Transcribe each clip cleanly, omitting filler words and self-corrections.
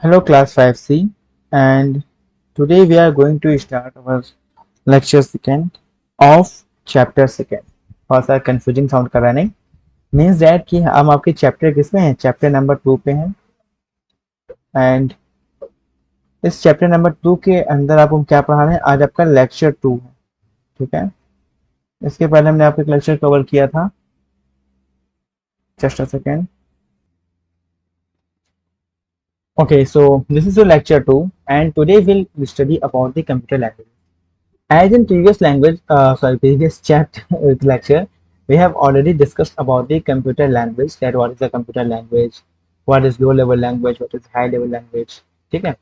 Hello class 5C, and today we are going to start our lecture second of chapter second. थोड़ा सा confusing sound कर रहा है नहीं? Means that कि हम आपके chapter किसमें हैं? Chapter number 2 पे हैं, and इस chapter number 2 के अंदर आपको क्या पढ़ा रहे हैं? आज आपका lecture 2 है, ठीक है? इसके पहले हमने आपका एक lecture cover किया था. Just a second. Okay, so this is your lecture 2, and today we'll study about the computer language. As in previous chat with lecture, we have already discussed about the computer language, that what is the computer language, what is low level language, what is high level language. ठीक है.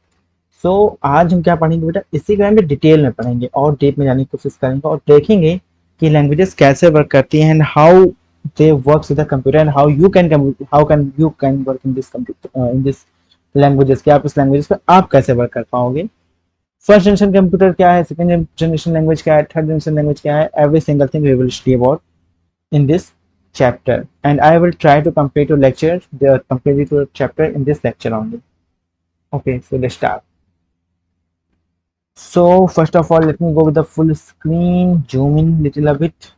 सो आज हम क्या पढ़ेंगे बेटा, इसी के बारे में डिटेल में पढ़ेंगे और डीप में जाने की कोशिश करेंगे और देखेंगे कि लैंग्वेजेस कैसे वर्क करती हैं and how they work with the computer and how can work in this computer in this languages, कि आप इस लैंग्वेजेस पे आप कैसे वर्क कर पाओगे. फर्स्ट जनरेशन कंप्यूटर क्या है, सेकंड जनरेशन लैंग्वेज क्या है, थर्ड जनरेशन लैंग्वेज क्या है, every single thing we will study about in this chapter, and I will try to complete your lecture, the complete your chapter in this lecture only. Okay, so let's start. So first of all, let me go with the full screen, zoom in little a bit,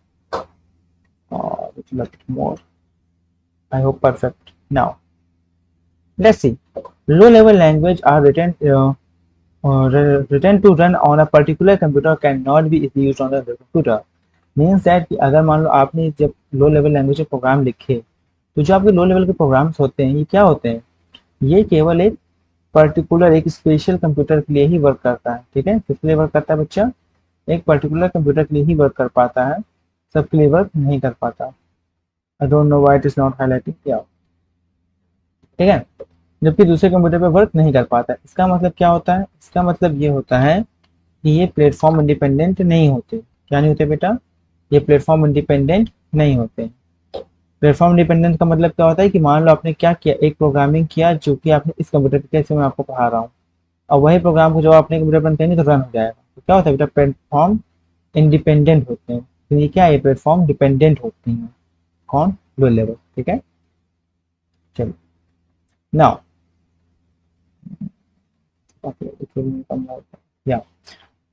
little a bit more. I hope perfect. Now let's see. Low level language are written to run on a particular computer, cannot be used on the computer. Means that कि अगर मान लो आपने जब लो level language के programme लिखे, तो जो आपके लो लेवल के प्रोग्राम्स होते हैं ये क्या होते हैं, ये केवल एक पर्टिकुलर एक स्पेशल कंप्यूटर के लिए ही वर्क करता है. ठीक है, किस लिए वर्क करता है बच्चा, एक पर्टिकुलर कंप्यूटर के लिए ही वर्क कर पाता है, सबके लिए वर्क नहीं कर पाता. I don't know why it is not highlighting क्या. ठीक है, जबकि दूसरे कंप्यूटर पे वर्क नहीं कर पाता है. इसका मतलब क्या होता है, इसका मतलब ये होता है कि ये प्लेटफॉर्म इंडिपेंडेंट नहीं होते. क्या नहीं होते बेटा, ये प्लेटफॉर्म इंडिपेंडेंट नहीं होते. प्लेटफॉर्म इंडिपेंडेंट का मतलब क्या होता है कि मान लो आपने क्या किया, एक प्रोग्रामिंग किया जो कि आपने इस कंप्यूटर के, कैसे मैं आपको पढ़ा रहा हूँ, और वही प्रोग्राम को जब आपने कंप्यूटर पर करेंगे तो रन हो जाएगा. तो क्या होता है बेटा, प्लेटफॉर्म इंडिपेंडेंट होते हैं. तो ये क्या है, प्लेटफॉर्म डिपेंडेंट होते हैं. कौन, लो लेवल. ठीक है, चलो नाउ या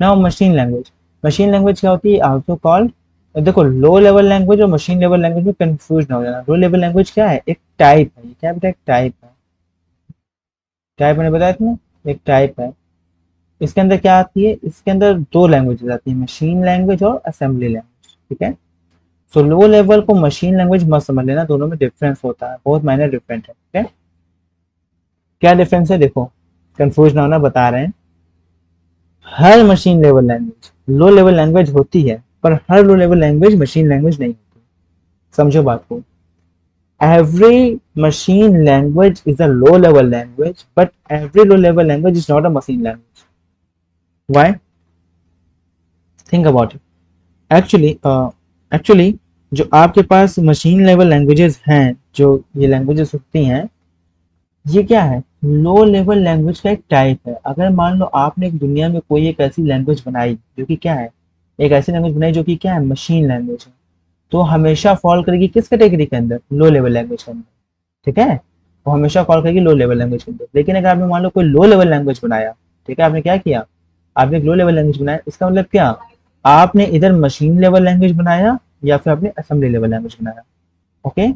now machine language. Machine language क्या होती है, आल्सो कॉल्ड, देखो लो लेवल लैंग्वेज और मशीन लेवल लैंग्वेज में कंफ्यूज ना हो जाना. लो लेवल लैंग्वेज क्या है, एक टाइप है. क्या बेटा, एक टाइप है. टाइप मैंने बताया था ना, एक टाइप है. इसके अंदर क्या आती है, इसके अंदर दो लैंग्वेजेस आती है, मशीन लैंग्वेज और असेंबली लैंग्वेज. ठीक है, सो लो लेवल को मशीन लैंग्वेज मत समझ लेना, दोनों में डिफरेंस होता है, बहुत माइनर डिफरेंट है. ठीक है, क्या डिफरेंस है देखो, कंफ्यूज ना होना, बता रहे हैं. हर machine level language low level language होती है, पर हर low level language machine language नहीं होती. समझो बात को. Every machine language is a low level language, but every low level language is not a machine language. Why? Think about it. Actually जो आपके पास मशीन लेवल लैंग्वेजेस हैं, जो ये लैंग्वेजेस होती हैं, ये क्या है, लो लेवल लैंग्वेज का एक टाइप है. अगर मान लो आपने एक दुनिया में कोई एक ऐसी लैंग्वेज बनाई जो कि क्या है, एक ऐसी लैंग्वेज बनाई जो कि क्या है, मशीन लैंग्वेज है, तो हमेशा फॉल करेगी किस कैटेगरी के अंदर, लो लेवल लैंग्वेज के अंदर. ठीक है, वो हमेशा कॉल करेगी लो लेवल लैंग्वेज के अंदर. लेकिन अगर आपने मान लो कोई लो लेवल लैंग्वेज बनाया, ठीक है, आपने क्या किया, आपने एक लो लेवल लैंग्वेज बनाया, इसका मतलब क्या, आपने इधर मशीन लेवल लैंग्वेज बनाया या फिर आपने असेंबली लेवल लैंग्वेज बनाया. ओके,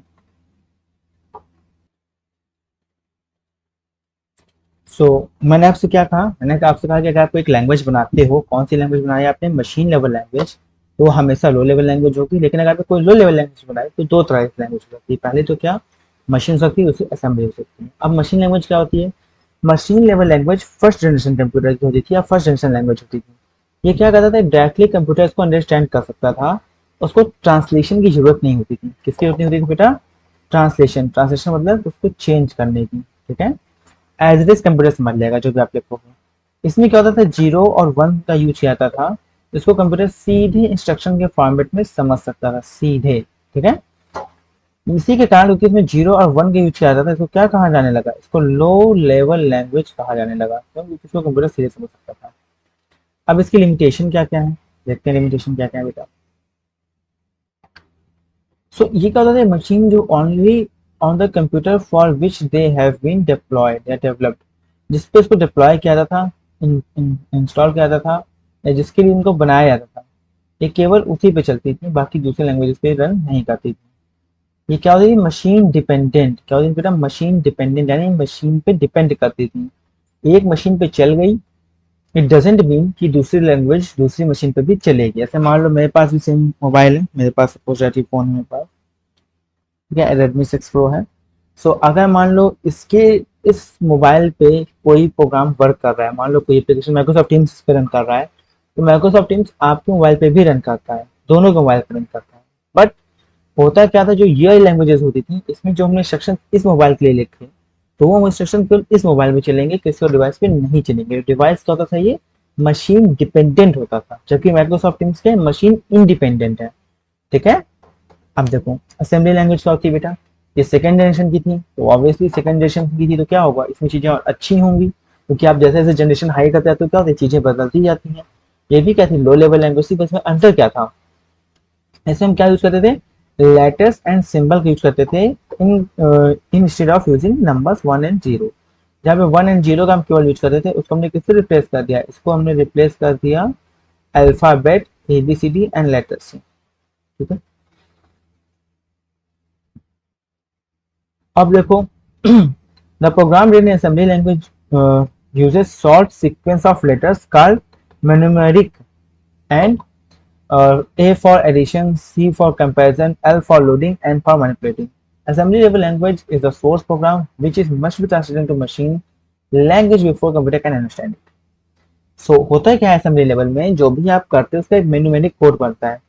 सो मैंने आपसे क्या कहा, मैंने आपसे कहा कि अगर आप एक लैंग्वेज बनाते हो, कौन सी लैंग्वेज बनाई आपने, मशीन लेवल लैंग्वेज, तो वो हमेशा लो लेवल लैंग्वेज होगी. लेकिन अगर आपने कोई लो लेवल लैंग्वेज बनाई तो दो तरह की लैंग्वेज हो सकती है. पहले तो क्या, मशीन हो सकती है, दूसरी असेंबली हो सकती है. अब मशीन लैंग्वेज क्या होती है, machine level language first generation computer की होती थी या फर्स्ट जनरेशन लैंग्वेज होती थी. ये क्या करता था, डायरेक्टली कंप्यूटर को अंडरस्टैंड कर सकता था, उसको ट्रांसलेशन की जरूरत नहीं होती थी. किसकी जरूरत नहीं होती थी बेटा, ट्रांसलेशन. ट्रांसलेशन मतलब उसको चेंज करने की. ठीक है, एज इट इज कंप्यूटर समझ लेगा जो भी आप लिखोगे. इसमें क्या होता था, जीरो और वन का यूज किया जाता था, इसको कंप्यूटर सीधे इंस्ट्रक्शन के फॉर्मेट में समझ सकता था, सीधे. ठीक है, इसी के कारण क्योंकि इसमें जीरो और वन का यूज किया जाता था, इसको क्या कहा जाने लगा, इसको लो लेवल लैंग्वेज कहा जाने लगा, क्योंकि इसको कंप्यूटर सीधे समझ सकता था. अब इसकी लिमिटेशन क्या क्या है, देखते हैं लिमिटेशन क्या क्या है बेटा. सो ये क्या होता है, मशीन जो only on the computer for which they have been deployed या डेवलप्ड. जिसपे इसको डिप्लॉय किया जाता था, इंस्टॉल किया जाता था, या जिसके लिए इनको बनाया जाता था, ये केवल उसी पे चलती थी, बाकी दूसरे लैंग्वेजेस पे रन नहीं करती थी। ये क्या होती थी, मशीन डिपेंडेंट। क्या होती थी बेटा, मशीन डिपेंडेंट, यानी मशीन पे डिपेंड करती थी। एक मशीन पे चल गई, इट डजेंट मीन कि दूसरी लैंग्वेज दूसरी मशीन पे भी चलेगी। ऐसे मान लो मेरे पास भी सेम मोबाइल है, मेरे पास सपोज फोन है मेरे पास, ठीक है, रेडमी 6 प्रो है। सो अगर मान लो इसके इस मोबाइल पे कोई प्रोग्राम वर्क कर रहा है, मान लो कोई एप्लीकेशन माइक्रोसॉफ्ट टीम्स पे रन कर रहा है, तो माइक्रोसॉफ्ट टीम्स आपके मोबाइल पे भी रन करता है, दोनों के मोबाइल पे रन करता है। बट होता क्या था, जो ये लैंग्वेजेस होती थी, इसमें जो हमने इंस्ट्रक्शन इस मोबाइल के लिए लिखे, तो वो इंस्ट्रक्शन केवल इस मोबाइल में चलेंगे, किसी और डिवाइस पे नहीं चलेंगे। डिवाइस क्या होता था, ये मशीन डिपेंडेंट होता था, जबकि माइक्रोसॉफ्ट टीम्स के मशीन इंडिपेंडेंट है। ठीक है। अब देखो असेंबली लैंग्वेज क्या होती है बेटा, ये सेकंड जनरेशन की थी, तो ऑब्वियसली सेकंड जनरेशन की थी तो क्या होगा, इसमें चीजें और अच्छी होंगी, क्योंकि आप जैसे जैसे जनरेशन हाई करते हैं तो क्या होती है, चीजें बदलती जाती हैं। ये भी क्या थी, लो लेवल लैंग्वेज थी, बस में अंतर क्या था, ऐसे हम क्या यूज करते थे, लेटर्स एंड सिंबल यूज करते थे in instead of using numbers 1 and 0। जहाँ पे 1 एंड 0 का हम केवल यूज करते थे, उसको हमने किससे रिप्लेस कर दिया, इसको हमने रिप्लेस कर दिया अल्फाबेट, ABCD एंड लेटर्स से। ठीक है। अब देखो the program written in assembly language uses short sequence of letters called numeric, and A for addition, C for comparison, L for loading, and for manipulating. Assembly level language is the source program which is must be translated into machine language before computer can understand it. So होता है क्या है, assembly level में जो भी आप करते हैं उसका एक मेन्यूमेरिक कोड बनता है।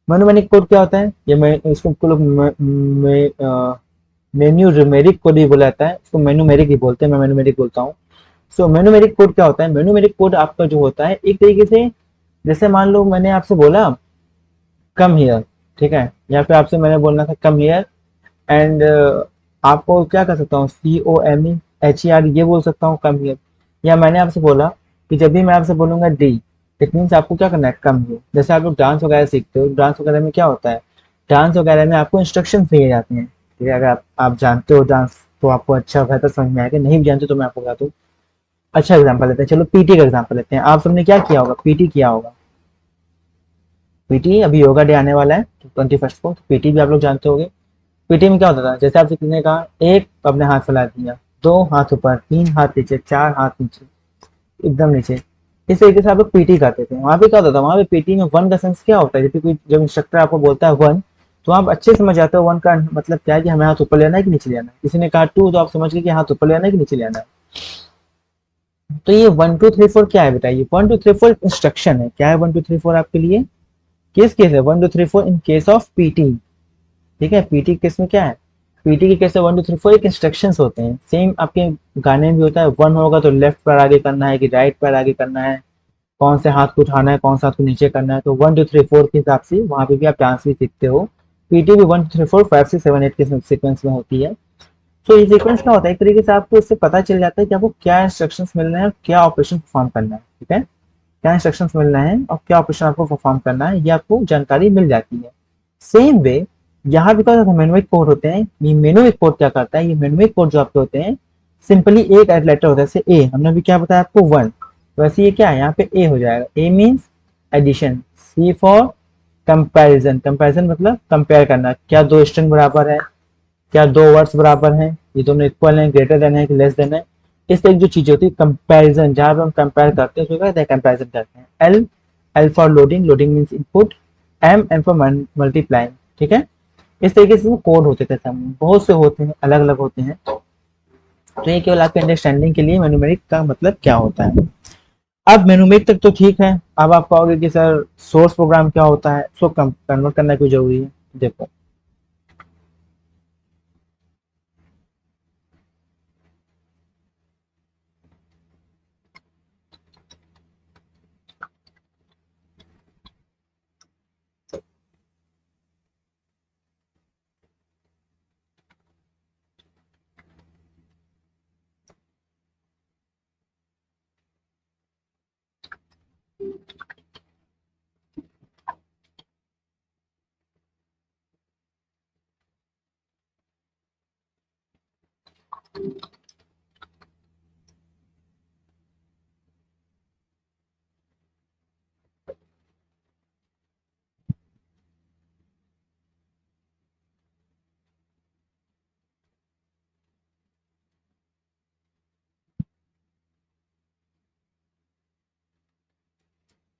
मेन्यूमेरिक कोड क्या होता है, ये मैं इसको लोग मेन्यू न्यूमेरिक कोड भी बोला जाता है, इसको मेन्यूमेरिक ही बोलते हैं, मैं मेन्यूमेरिक बोलता हूँ। सो मेन्यूमेरिक कोड क्या होता है, मेन्यूमेरिक कोड आपका जो होता है एक तरीके से, जैसे मान लो मैंने आपसे बोला कम हियर, ठीक है, या फिर आपसे मैंने बोलना था कम हियर, एंड आपको क्या कर सकता हूँ, COMEHER ये बोल सकता हूँ कम हियर। या मैंने आपसे बोला कि जब भी मैं आपसे बोलूंगा डी, इट मीन्स आपको क्या करना है, कम हियर। जैसे आप लोग डांस वगैरह सीखते हो, डांस वगैरह में क्या होता है, डांस वगैरह में आपको इंस्ट्रक्शन दिए जाते हैं, ठीक है। अगर आप जानते हो डांस तो आपको अच्छा बेहतर समझ में आएगा, नहीं भी जानते तो मैं आपको बता दूँ। अच्छा एग्जाम्पल लेते हैं, चलो पीटी का एग्जाम्पल लेते हैं। आप सबने क्या किया होगा, पीटी किया होगा। पीटी अभी योगा डे आने वाला है 21 को, तो पीटी भी आप लोग जानते होंगे। पीटी में क्या होता था, जैसे आपसे किसी ने कहा एक, अपने हाथ फैला दिया, दो हाथ ऊपर, तीन हाथ नीचे, चार हाथ नीचे, एकदम नीचे, इस तरीके से आप लोग पीटी करते थे। वहां पे क्या होता था, वहां पे पीटी में वन का सेंस क्या होता है, जब कोई जब इंस्ट्रक्टर आपको बोलता है वन, तो आप अच्छे समझ जाते हो वन का मतलब क्या है, कि हमें हाथ ऊपर लेना है कि नीचे लेना है। किसी ने कहा टू, तो आप समझ गए कि हाथ ऊपर लेना है कि नीचे लेना है। तो ये 1 2 3 4 क्या है बेटा, ये 1 2 3 4 इंस्ट्रक्शन है। क्या है 1 2 3 4 आपके लिए, किस केस है 1 2 3 4, इन केस ऑफ पीटी। ठीक है, पीटी केस में क्या है, पीटी के केस में 1 2 3 4 एक इंस्ट्रक्शंस होते हैं। सेम आपके गाने में भी होता है, वन होगा तो लेफ्ट पैर आगे करना है कि राइट पैर आगे करना है, कौन से हाथ को उठाना है, कौन सा हाथ को नीचे करना है। तो 1 2 3 4 के हिसाब से वहां पे भी आप डांस भी सीखते हो। पीटी भी 1 2 3 4 5 6 7 8 के सीक्वेंस में होती है। तो ये सीक्वेंस क्या होता है, एक तरीके से आपको इससे पता चल जाता है कि आपको क्या इंस्ट्रक्शंस मिलना है और क्या ऑपरेशन परफॉर्म करना है। ठीक है, क्या इंस्ट्रक्शंस मिलना है और क्या ऑपरेशन आपको परफॉर्म करना है, ये आपको जानकारी मिल जाती है। सेम वे यहाँ भी क्या होता है, मेनुइक कोड होते हैं। ये मेनुइक कोड क्या करता है, ये मेनुइक कोड जो आपके होते हैं, सिंपली एक लेटर होता है, जैसे ए, हमने अभी क्या बताया आपको वन, वैसे ये क्या है, यहाँ पे ए हो जाएगा, A means addition, C for comparison, comparison मतलब कंपेयर करना, क्या दो स्ट्रिंग बराबर है, क्या दो वर्ड्स बराबर हैं, ये दोनों इक्वल हैं, ग्रेटर देन है कि लेस देन है। इस तरह की जो चीजें होती है कंपैरिजन, जहां पे हम कंपेयर करते हैं उसको कहते हैं कंपैरिजन करते हैं। L, L for loading, loading means input, M for multiplying. ठीक है, इस तरीके से वो कोड होते थे, सब बहुत से होते हैं, अलग अलग होते हैं। तो ये केवल आपके अंडरस्टैंडिंग के लिए मेनुमेरिक का मतलब क्या होता है। अब मेनुमेरिक तक तो ठीक है। अब आप कहोगे कि सर सोर्स प्रोग्राम क्या होता है, उसको कन्वर्ट करना क्यों जरूरी है। देखो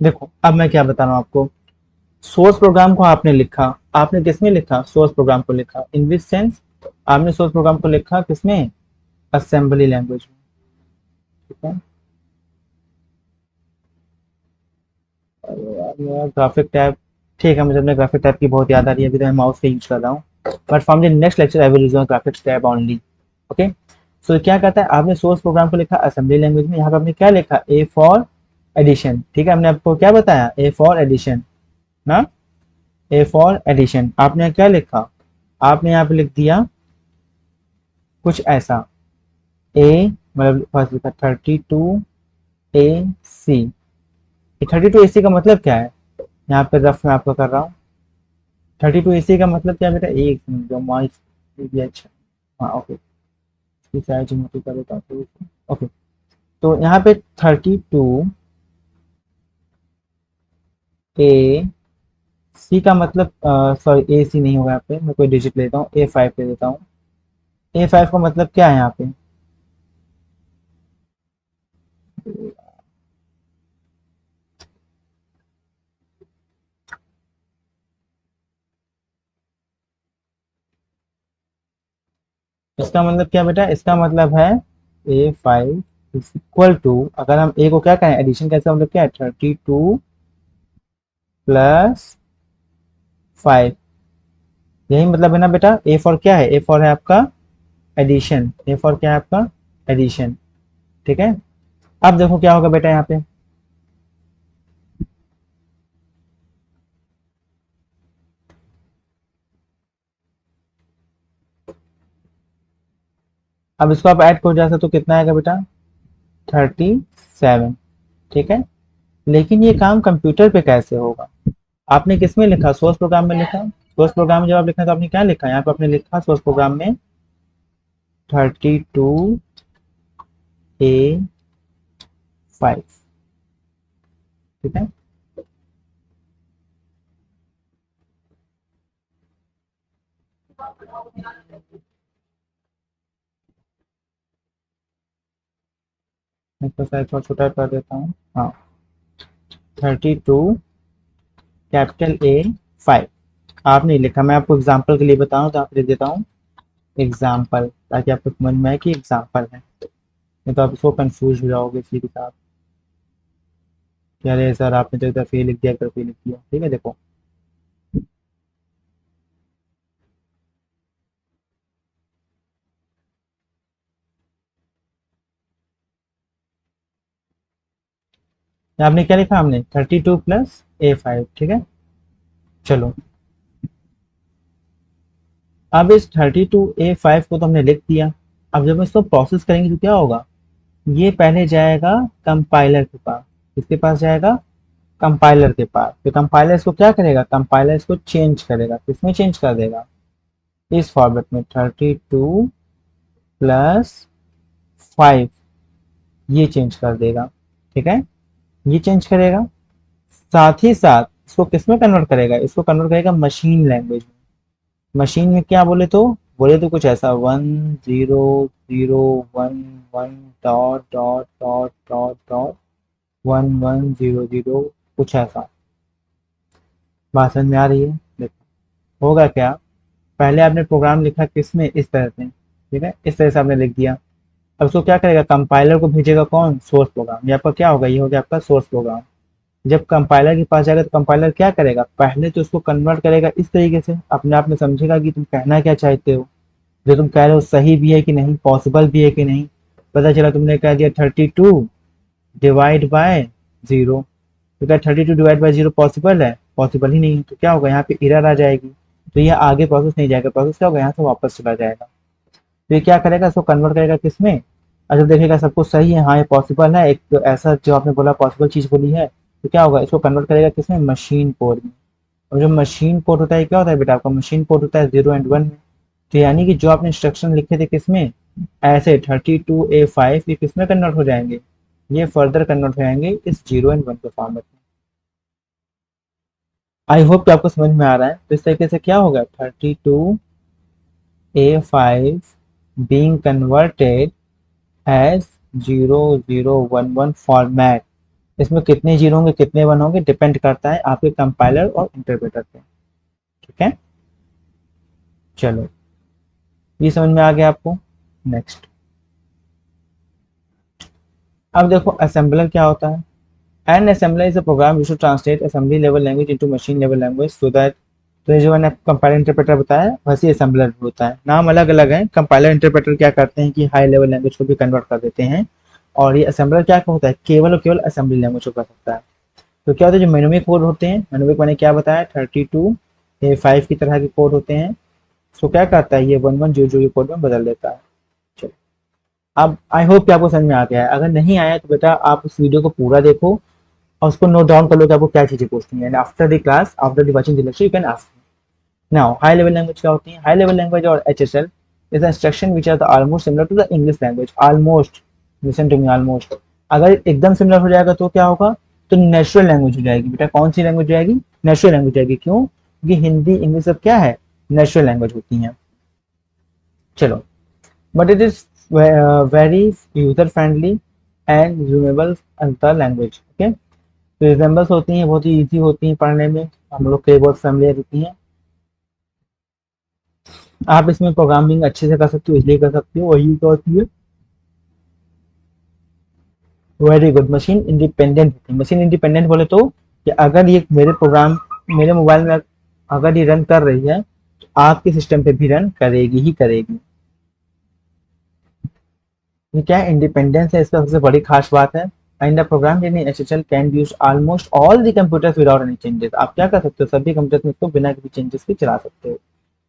देखो अब मैं क्या बता रहा हूँ आपको। सोर्स प्रोग्राम को आपने लिखा, आपने किसमें लिखा? सोर्स प्रोग्राम को लिखा। इन विच सेंस? आपने सोर्स प्रोग्राम को लिखा किसमें? असेंबली लैंग्वेज में। ठीक है। ग्राफिक टैब, ठीक है, मुझे अपने ग्राफिक टैब की बहुत याद आ रही है, अभी तो मैं माउस का यूज कर रहा हूँ। But from the next lecture I will use graphic tab only. Okay. So क्या कहता है, आपने सोर्स प्रोग्राम को लिखा असेंबली लैंग्वेज में, यहाँ पे आपने क्या लिखा? A for addition. ठीक है, हमने आपको क्या बताया? ए फॉर एडिशन ना। ए फॉर एडिशन आपने क्या लिखा? आपने यहाँ पे लिख दिया कुछ ऐसा, ए मतलब फर्स्ट लिखा 32 AC। 32 AC का मतलब क्या है? यहाँ पे रफ में आपको कर रहा हूँ। 32 AC का मतलब क्या है बेटा? एक मिनट, जो माइस, ये अच्छा, हाँ ओके, इसकी साइज मोटी कर देता हूँ। ओके, तो यहाँ पे 32 AC का मतलब, सॉरी AC नहीं होगा यहाँ पे, मैं कोई डिजिट लेता हूँ, A5 ले लेता हूँ। A5 का मतलब क्या है यहाँ पे? इसका मतलब क्या बेटा? इसका मतलब है A5 इज इक्वल टू, अगर हम ए को क्या कहें एडिशन का, इसका मतलब क्या है? 32 + 5। यही मतलब है ना बेटा। ए फॉर क्या है? ए फॉर है आपका एडिशन। ए फॉर क्या है आपका? एडिशन। ठीक है। अब देखो क्या होगा बेटा यहाँ पे। अब इसको आप ऐड कर जाए तो कितना आएगा बेटा? 37। ठीक है। लेकिन ये काम कंप्यूटर पे कैसे होगा? आपने किस में लिखा? सोर्स प्रोग्राम में लिखा। सोर्स प्रोग्राम में जब आप लिखा तो आपने क्या लिखा? यहाँ पे आपने लिखा सोर्स प्रोग्राम में 32 A5। ठीक है। मैं इसको साइज थोड़ा छोटा कर देता हूँ। हाँ, 32 A5 आपने लिखा। मैं आपको एग्जाम्पल के लिए बताऊँ तो आप लिख देता हूँ एग्जाम्पल, ताकि आपको समझ में आए कि एग्जाम्पल है। नहीं तो आप इसको कंफ्यूज हो जाओगे इसी के साथ कि अरे सर आपने तो इधर फेल लिख दिया, इधर फेल लिख दिया। ठीक है, देखो आपने क्या लिखा? हमने 32 + A5। ठीक है। चलो, अब इस 32 A5 को तो हमने लिख दिया। अब जब हम इसको प्रोसेस करेंगे तो क्या होगा? ये पहले जाएगा कंपाइलर के पास। किसके पास जाएगा? कंपाइलर के पास। तो कंपाइलर इसको क्या करेगा? कंपाइलर इसको चेंज करेगा। किसमें चेंज कर देगा? इस फॉर्मेट में 32 + 5 ये चेंज कर देगा। ठीक है, ये चेंज करेगा। साथ ही साथ इसको किसमें कन्वर्ट करेगा? इसको कन्वर्ट करेगा मशीन लैंग्वेज में। मशीन में क्या बोले तो कुछ ऐसा 1001 dot dot dot dot dot 1100, कुछ ऐसा। बात समझ में आ रही है? देखो होगा क्या। पहले आपने प्रोग्राम लिखा किसमें? इस तरह से। ठीक है, इस तरह से आपने लिख दिया। अब उसको क्या करेगा? कंपाइलर को भेजेगा कौन? Source program. ये आपका क्या होगा? ये हो गया आपका सोर्स प्रोग्राम। जब कंपाइलर के पास जाएगा तो कंपाइलर क्या करेगा? पहले तो उसको कन्वर्ट करेगा इस तरीके से, अपने आप में समझेगा कि तुम कहना क्या चाहते हो, जो तुम कह रहे हो सही भी है कि नहीं, पॉसिबल भी है कि नहीं। पता चला तुमने कह दिया 32 डिवाइड बाय 0। तो क्या 32 डिवाइड बाय 0 पॉसिबल है? पॉसिबल ही नहीं है। तो क्या होगा? यहाँ पे एरर आ जाएगी। तो ये आगे प्रोसेस नहीं जाएगा, प्रोसेस क्या होगा? यहाँ से वापस चला जाएगा। तो ये क्या करेगा? इसको कन्वर्ट करेगा किसमें? और जब देखेगा सब कुछ सही है, हाँ ये पॉसिबल है, एक तो ऐसा जो आपने बोला पॉसिबल चीज बोली है, तो क्या होगा? इसको कन्वर्ट करेगा किसमें? मशीन कोड में। और जो मशीन कोड होता है क्या होता है बेटा? आपका मशीन कोड होता है 0 और 1 में। तो यानी कि जो आपने इंस्ट्रक्शन लिखे थे किसमें? ऐसे 32 A5 ये किसमें कन्वर्ट हो जाएंगे? ये फर्दर कन्वर्ट हो जाएंगे इस 0 और 1 के फॉर्मेट में। आई होप कि आपको समझ में आ रहा है। तो इस तरीके से क्या होगा? 32 A5 being converted as 0011 format इसमें कितने जीरो होंगे कितने वन होंगे डिपेंड करता है आपके कंपाइलर और इंटरप्रेटर पे। ठीक है, चलो ये समझ में आ गया आपको। नेक्स्ट, अब देखो असेंबलर क्या होता है। An assembler is a program used to translate assembly level language into machine level language so that, तो ये जो मैंने कंपाइलर इंटरप्रेटर बताया वैसे असेंबलर भी होता है, नाम अलग अलग है। कंपाइलर इंटरप्रेटर क्या करते हैं कि हाई लेवल लैंग्वेज को भी कन्वर्ट कर देते हैं, और ये असेंबलर क्या होता है, केवल और केवल असेंबली लैंग्वेज को कर सकता है। तो क्या होता है, जो मेनोमिक कोड होते हैं, मेनोमिक मैंने क्या बताया 32 ये 5 की तरह के कोड होते हैं, सो क्या करता है ये 1100 के कोड में बदल देता है। चलो, अब आई होप कि आपको समझ में आ गया है। अगर नहीं आया तो बेटा आप उस वीडियो को पूरा देखो और उसको नोट डाउन कर लो कि आपको क्या चीजें पूछनी है, and after the class after the watching the lecture you can ask. Now high level language क्या होती है, हाई लेवल लैंग्वेज और HSL is instruction which are the almost similar to the English language, almost, listen to me, almost. अगर एकदम similar हो जाएगा तो क्या होगा, तो नेचुरल लैंग्वेज हो जाएगी। बेटा कौन सी लैंग्वेज जाएगी, नेचुरल लैंग्वेज जाएगी। क्यों, क्योंकि हिंदी इंग्लिश सब क्या है, नेचुरल लैंग्वेज होती हैं। चलो, but it is very user friendly and usable अंतर लैंग्वेज। ओके, तो एग्जाम्पल्स होती हैं बहुत ही ईजी होती हैं पढ़ने में, हम लोग के बहुत फेमिलियर होती हैं। आप इसमें प्रोग्रामिंग अच्छे से कर सकते हो, इसलिए कर सकते हो, वही तो होती है वेरी गुड। मशीन इंडिपेंडेंट होती है। मशीन इंडिपेंडेंट बोले तो कि अगर ये मेरे प्रोग्राम मेरे मोबाइल में अगर ये रन कर रही है तो आपके सिस्टम पे भी रन करेगी ही करेगी। ये क्या इंडिपेंडेंस है, इसका सबसे बड़ी खास बात है। एंड द प्रोग्राम यानी SSL can use almost all the computers without any changes. आप क्या कर सकते हो, सभी कंप्यूटर्स में इसको बिना किसी चेंजेस के चला सकते हो।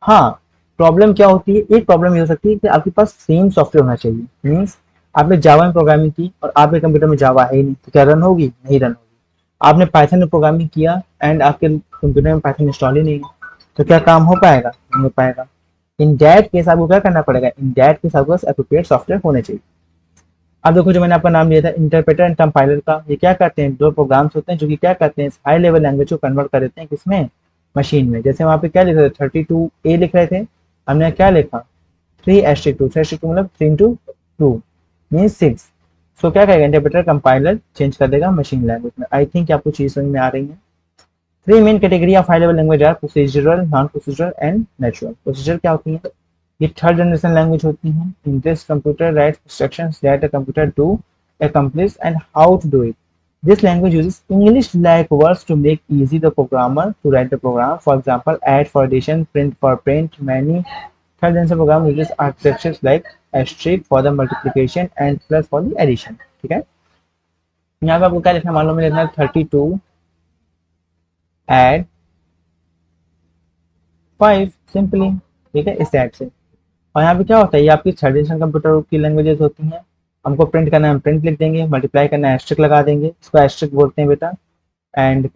हाँ, प्रॉब्लम क्या होती है, एक प्रॉब्लम ये हो सकती है कि आपके पास सेम सॉफ्टवेयर होना चाहिए। मीन्स आपने जावा में प्रोग्रामिंग की और आपके कंप्यूटर में जावा है ही नहीं, तो क्या रन होगी, नहीं रन होगी। आपने पाइथन में प्रोग्रामिंग किया एंड आपके कंप्यूटर में पाइथन इंस्टॉल ही नहीं है, तो क्या काम हो पाएगा, नहीं हो पाएगा। इन दैट केस आपको क्या करना पड़ेगा, इन दैट केस आपके पास एप्रोप्रिएट सॉफ्टवेयर होने चाहिए। अब देखो जो मैंने आपका नाम लिया था इंटरप्रेटर एंड कंपाइलर का, ये क्या करते हैं, दो प्रोग्राम्स होते हैं जो कि क्या करते हैं, हाई लेवल लैंग्वेज को कन्वर्ट कर देते हैं किसमें, मशीन में। जैसे वहाँ पे क्या लिख रहे थे 32 ए लिख रहे थे, हमने क्या लिखा 3/2, 3/2 मतलब 3 into 2 मीन्स 6। सो क्या करेगा इंटरप्रेटर कंपाइलर चेंज कर देगा मशीन लैंग्वेज में। आई थिंक आपको चीज समझ में आ रही है। Three main category of high level language are procedural, non procedural and natural. Procedure क्या होती है, ये थर्ड जनरेशन लैंग्वेज होती हैं। In this computer write instructions that a computer do accomplish and how to do it. This language uses English-like words to make easy the programmer to write the program. For example, add for addition, print for print. Many third generation program uses architectures like asterisk for the multiplication and plus for the addition. ठीक है, यहाँ पे आपको क्या लिखना है, मान लो मैं लिखना है 32 add 5 सिंपली। ठीक है, इस टाइप से। और यहाँ पे क्या होता है, ये आपकी थर्ड जनरेशन कंप्यूटर की लैंग्वेजेस होती हैं। हमको प्रिंट करना है हम प्रिंट लिख देंगे, मल्टीप्लाई करना है एस्ट्रिक लगा देंगे, इसको एस्ट्रिक बोलते हैं बेटा। एंड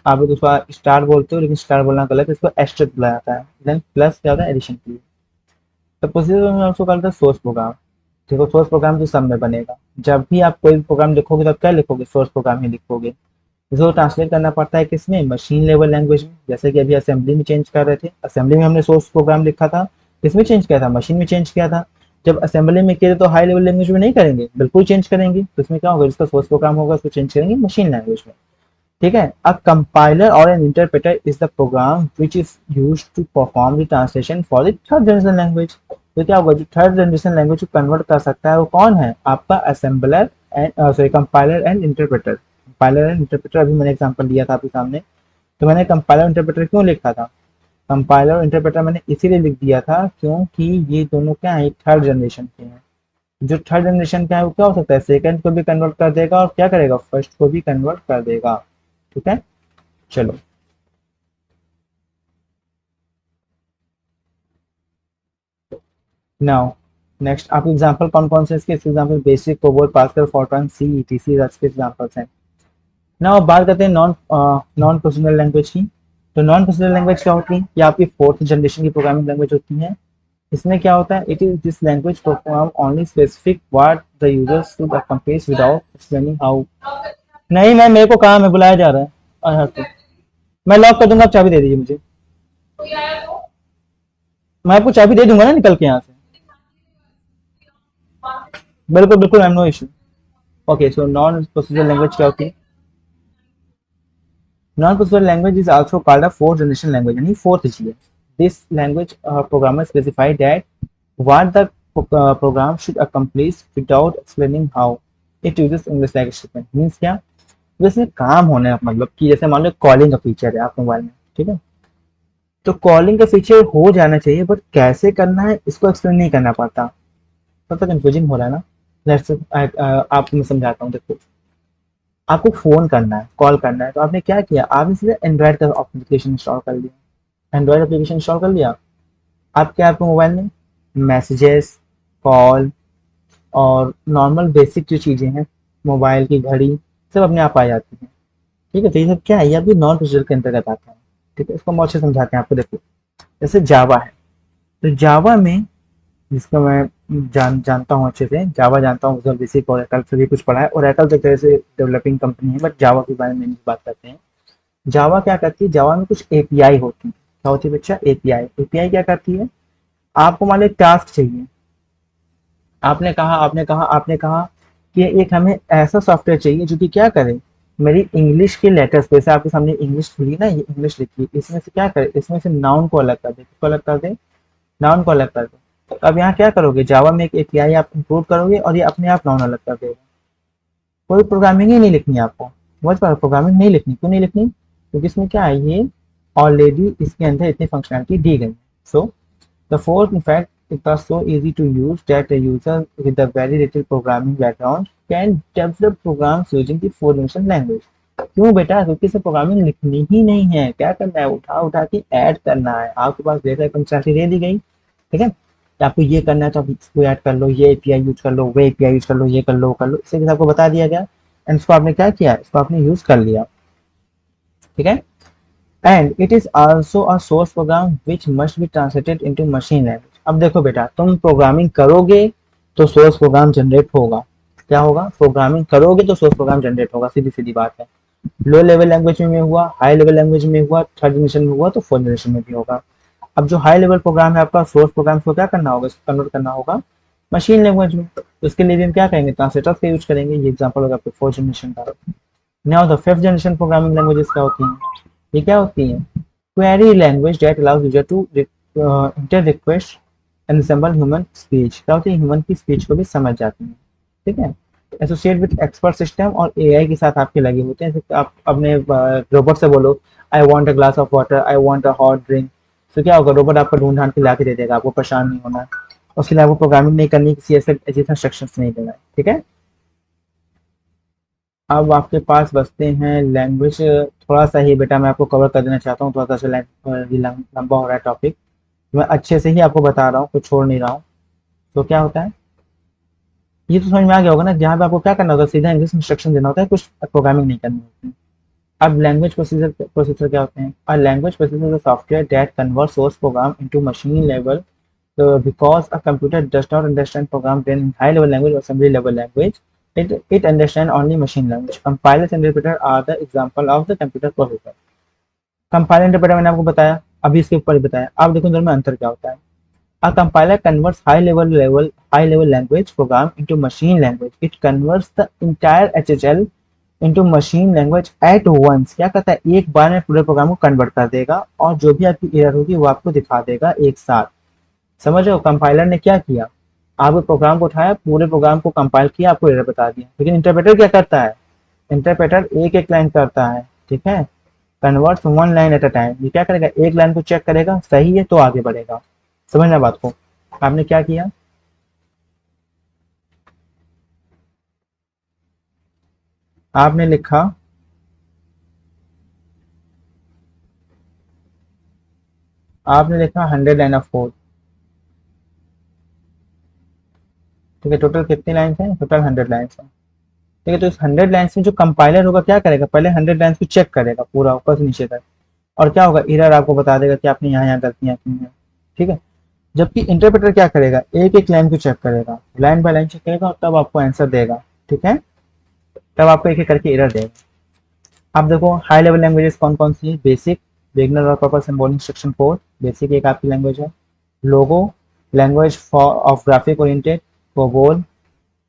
आप लोग उसको स्टार बोलते हो, लेकिन स्टार बोलना गलत है, इसको एस्ट्रिक बोला जाता है। देन प्लस क्या होता है, एडिशन के लिए। तो प्रोसीजर में उसको कहते हैं सोर्स प्रोग्राम। देखो सोर्स प्रोग्राम जो सब में बनेगा, जब भी आप कोई भी प्रोग्राम लिखोगे तब क्या लिखोगे, सोर्स प्रोग्राम ही लिखोगे। इसको ट्रांसलेट करना पड़ता है किसमें, मशीन लेवल लैंग्वेज में। जैसे कि अभी असेंबली में चेंज कर रहे थे, असेंबली में हमने सोर्स प्रोग्राम लिखा था, किसमें चेंज किया था, मशीन में चेंज किया था। जब असेंबली में किए तो हाई लेवल लैंग्वेज में नहीं करेंगे, बिल्कुल चेंज करेंगे। तो इसमें क्या होगा, जिसका सोर्स प्रोग्राम होगा उसको चेंज करेंगे मशीन लैंग्वेज में। ठीक है, अ कंपाइलर और an interpreter is the program which is use to perform the translation for the third generation language. तो क्या होगा, जो थर्ड जनरेशन लैंग्वेज को कन्वर्ट कर सकता है वो कौन है, आपका assembler and sorry compiler and interpreter. Compiler and interpreter अभी मैंने एग्जांपल दिया था आपके सामने। तो मैंने कंपाइलर इंटरप्रेटर क्यों लिखा था, कंपाइलर और इंटरप्रेटर मैंने इसीलिए लिख दिया था क्योंकि ये दोनों क्या है, थर्ड जनरेशन के हैं। जो थर्ड जनरेशन का है वो क्या हो सकता है, सेकंड को भी कन्वर्ट कर देगा और क्या करेगा, फर्स्ट को भी कन्वर्ट कर देगा। ठीक है, चलो नाउ नेक्स्ट आप एग्जांपल कौन कौन से इसके example BASIC, COBOL, Pascal, Fortran, C, ETC के एग्जांपल्स हैं। नाउ अब बात करते हैं नॉन प्रोसीजरल लैंग्वेज की। तो नॉन प्रोसीजरल लैंग्वेज क्या होती है, ये आपकी फोर्थ जनरेशन की प्रोग्रामिंग लैंग्वेज होती है। इसमें क्या होता है, it is this language program only specific what the users should accomplish without explaining how. नहीं मैं, मेरे को काम है, बुलाया जा रहा है। आई हैव टू, मैं लॉक कर दूंगा, आप चाबी दे दीजिए मुझे। मैं आपको चाबी दे दूंगा ना निकल के यहाँ से। बिल्कुल बिल्कुल, I am no issue. Okay, so non procedural language क्या होती है, non procedure language is also called a fourth generation language, यानी फोर्थ जी है। This language programmer specify that what the program should accomplish without explaining how it uses English like statement. Means क्या, वैसे काम होने का मतलब कि जैसे मान लो कॉलिंग का फीचर है आपके मोबाइल में, ठीक है, तो कॉलिंग का फीचर हो जाना चाहिए, बट कैसे करना है इसको एक्सप्लेन नहीं करना पड़ता। थोड़ा सा कंफ्यूजिंग हो रहा है ना। लेट्स आपको मैं समझाता हूँ। देखो, आपको फोन करना है, कॉल करना है, तो आपने क्या किया, आपने सीधे एंड्रॉइड का एप्लीकेशन इंस्टॉल कर लिया। एंड्रॉइड एप्लीकेशन इंस्टॉल कर लिया, आप क्या, आपके मोबाइल में मैसेजेस, कॉल और नॉर्मल बेसिक जो चीजें हैं, मोबाइल की घड़ी, सब अपने आप आ जाती हैं। ठीक है, तो ये सब क्या है, ये अभी नॉन प्रोसीजर के अंतर्गत आता है। ठीक है, इसको हम और अच्छे समझाते हैं आपको। देखो, जैसे जावा है, तो जावा में, जिसको मैं जानता हूँ अच्छे से, जावा जानता हूँ, विजुअल बेसिक ओरेकल से भी कुछ पढ़ा है। ओरेकल तो एक तरह से डेवलपिंग कंपनी है, बट जावा के बारे में नहीं बात करते हैं। जावा क्या करती है, जावा में कुछ एपीआई होती है। क्या होती है बच्चा, एपीआई। एपीआई क्या करती है, आपको मान लो एक टास्क चाहिए, आपने कहा कि एक हमें ऐसा सॉफ्टवेयर चाहिए जो कि क्या करे, मेरी इंग्लिश के लेटर्स, जैसे आपके सामने इंग्लिश खुली ना, ये इंग्लिश लिखी, इसमें से क्या करे, इसमें से नाउन को अलग कर दे, किसको अलग कर दे, नाउन को अलग कर दे। तो अब यहाँ क्या करोगे, जावा में एक एपीआई आप इंक्लूड करोगे और ये अपने आप नाउन अलग कर देगा। कोई प्रोग्रामिंग ही नहीं लिखनी है आपको। समझ पा रहे हो? प्रोग्रामिंग नहीं लिखनी, क्यों नहीं लिखनी, क्योंकि इसमें क्या है, ये ऑलरेडी इसके अंदर इतनी फंक्शनलिटी दी गई है। सो the fourth, in fact, it was so easy to use that a user with a very little programming background can develop programs using the four dimensional language। क्यों बेटा, क्योंकि इसे प्रोग्रामिंग लिखनी ही नहीं है, क्या करना है, उठा उठा के ऐड करना है। आपके पास डेटा फंक्शनलिटी दे दी गई, ठीक है, तो आपको ये करना है तो आप इसको ऐड कर लो, ये एपीआई यूज कर लो, वो एपीआई यूज कर लो, ये कर लो, वो कर लो, इसे आपको बता दिया गया, एंड इसको आपने क्या किया, इसको आपने यूज कर लिया। ठीक है, and it is also a source program which must be translated into machine language. अब देखो बेटा, तुम प्रोग्रामिंग करोगे तो सोर्स प्रोग्राम जनरेट होगा। क्या होगा, प्रोग्रामिंग करोगे तो सोर्स प्रोग्राम जनरेट होगा, सीधी सीधी बात है। लो लेवल लैंग्वेज में हुआ, हाई लेवल लैंग्वेज में हुआ, थर्ड जनरेशन में हुआ, तो फोर्थ जनरेशन में भी होगा। अब जो हाई लेवल प्रोग्राम है आपका, सोर्स प्रोग्राम को क्या करना होगा, इसको कन्वर्ट करना होगा मशीन लैंग्वेज में। तो उसके लिए भी हम क्या करेंगे, ट्रांसलेटर्स का यूज करेंगे। ये एग्जांपल होगा आपके फोर्थ जनरेशन का। Now the fifth generation programming languages क्या होती हैं, ये क्या होती हैं, query language that allows user to enter request and resemble human speech. क्या होती है, ह्यूमन की स्पीच को भी समझ जाती है। ठीक है, एसोसिएट विद एक्सपर्ट सिस्टम और एआई के साथ आपके लगे होते हैं। जैसे आप अपने रोबोट से बोलो, I want a glass of water, I want a hot drink, तो क्या होगा, रोबोट आपको ढूंढ ढांड के ला के दे देगा, आपको परेशान नहीं होना है। उसके लिए आपको प्रोग्रामिंग नहीं करनी, किसी ऐसे इंस्ट्रक्शंस नहीं देना है। ठीक है, अब आपके पास बचते हैं लैंग्वेज। थोड़ा सा ही बेटा मैं आपको कवर कर देना चाहता हूँ, थोड़ा सा लंबा हो रहा है टॉपिक, मैं अच्छे से ही आपको बता रहा हूँ, कुछ छोड़ नहीं रहा हूँ। तो क्या होता है, ये तो समझ में आ गया होगा ना, जहाँ पे आपको क्या करना होता है, सीधा इंग्लिश इंस्ट्रक्शन देना होता है, कुछ प्रोग्रामिंग नहीं करनी होती है। अब लैंग्वेज प्रोसीजर प्रोसेसर क्या होते हैं, और language processor is software that convert source program into machine level. Because a computer does not understand program written in high level language or assembly level language, it understands only machine language. Compilers and interpreter are the example of the computer processor। Compiler interpreter मैंने आपको बताया, अभी इसके ऊपर बताया। अब देखो दोनों में अंतर क्या होता है। A compiler converts high level language program into machine language। It converts the entire HHL into machine language at once। क्या करता है, एक बार में पूरे प्रोग्राम को कन्वर्ट कर देगा, और जो भी आपकी एरर होगी वो आपको दिखा देगा एक साथ। समझ रहे हो, कंपाइलर ने क्या किया, आपके प्रोग्राम को उठाया, पूरे प्रोग्राम को कंपाइल किया, आपको एरर बता दिया। लेकिन इंटरप्रेटर क्या करता है, इंटरप्रेटर एक एक लाइन करता है। ठीक है, converts one line at a time. ये क्या करेगा, एक लाइन को चेक करेगा, सही है तो आगे बढ़ेगा। समझना बात को। आपने क्या किया, आपने लिखा, आपने लिखा 100 लाइन ऑफ कोड। ठीक है, टोटल कितनी लाइन है, टोटल 100 लाइन है। ठीक है, तो इस 100 लाइन्स में जो कंपाइलर होगा क्या करेगा, पहले 100 लाइन्स को चेक करेगा पूरा ऊपर से नीचे तक, और क्या होगा, एरर आपको बता देगा कि आपने यहाँ यहाँ गलतियां की हैं। ठीक है, जबकि इंटरप्रेटर क्या करेगा, एक एक लाइन को चेक करेगा, लाइन बाय लाइन चेक करेगा, और तब आपको आंसर देगा। ठीक है, तब आपको एक एक करके एरर देगा। अब देखो हाई लेवल लैंग्वेजेस कौन कौन सी है, BASIC, beginner all purpose symbol instruction code, BASIC एक आपकी लैंग्वेज है। LOGO, language for of graphic oriented, COBOL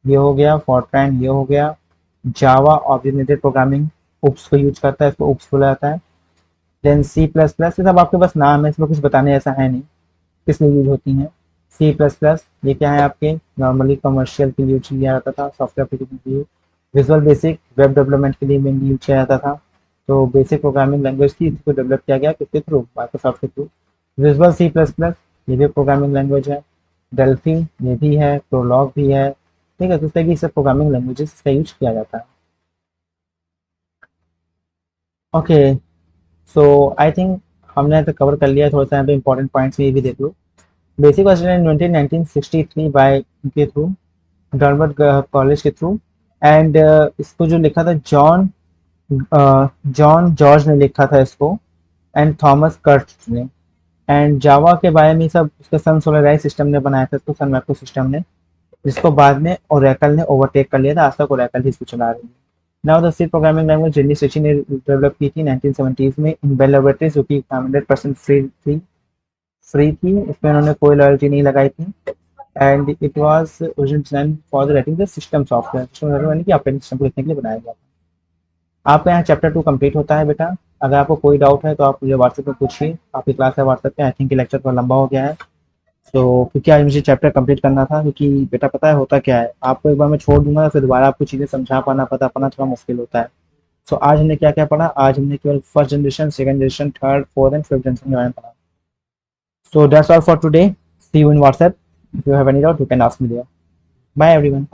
ये हो गया, फॉरट्रान ये हो गया। Java object oriented programming, OOPS को यूज करता है, इसको उप्स बोला जाता है। देन सी प्लस प्लस, ये सब आपके पास नाम है, इसमें कुछ बताने ऐसा है नहीं किस लिए यूज होती हैं। सी प्लस प्लस ये क्या है, आपके नॉर्मली कमर्शियल के लिए यूज किया जाता था, सॉफ्टवेयर एप्लीकेशन के लिए। विजुअल बेसिक वेब डेवलपमेंट के लिए मेनली यूज किया जाता था। तो बेसिक प्रोग्रामिंग लैंग्वेज थी, इसको डेवलप किया गया किसके थ्रू, माइक्रोसॉफ्ट के through. Visual C plus plus ये भी प्रोग्रामिंग लैंग्वेज है। डेल्फी ये भी है, प्रोलॉग भी है। ठीक है, तो इस तरह की सब प्रोग्रामिंग लैंग्वेजेस इसका यूज किया जाता है। ओके, सो आई थिंक हमने तो कवर कर लिया, थोड़ा सा यहाँ पे इंपॉर्टेंट पॉइंट्स ये भी देख लो। बेसिक वॉज इन्वेंटेड 1963 बाय के थ्रू, डॉर्मट कॉलेज के थ्रू। एंड इसको जो लिखा था जॉन जॉन जॉर्ज ने लिखा था इसको, एंड थॉमस कर्ट ने। एंड जावा के बारे में सब उसके सन सोलराइज सिस्टम ने बनाया था इसको, सन माइक्रो सिस्टम ने, जिसको बाद में ओरेकल ने ओवरटेक कर लिया था। आज तक ओरेकल ही इसको चला रही है। Now the C programming language जेनी सेची ने डेवलप की थी 1970s में इन बेल लेबोरेटरीज, जो कि 100% फ्री थी, इसमें उन्होंने कोई लॉयल्टी नहीं लगाई थी। And it was original design for the writing the system software, system यानी कि ऑपरेटिंग सिस्टम को लिखने के लिए बनाया गया था। आपका यहाँ चैप्टर 2 कंप्लीट होता है बेटा। अगर आपको कोई डाउट है तो आप मुझे व्हाट्सएप पे पूछिए, आपकी क्लास है व्हाट्सएप पे। आई थिंक लेक्चर थोड़ा लंबा हो गया है, तो क्योंकि आज मुझे चैप्टर कंप्लीट करना था, क्योंकि बेटा पता है होता क्या है, आपको एक बार मैं छोड़ दूंगा फिर दोबारा आपको चीज़ें समझा पाना, पता पाना थोड़ा मुश्किल होता है। सो आज हमने क्या क्या पढ़ा, आज हमने केवल first generation, second generation, third, fourth and fifth generation के बारे में पढ़ा। So that's all for today, see you in WhatsApp. If you have any doubt you can ask me there. Bye everyone.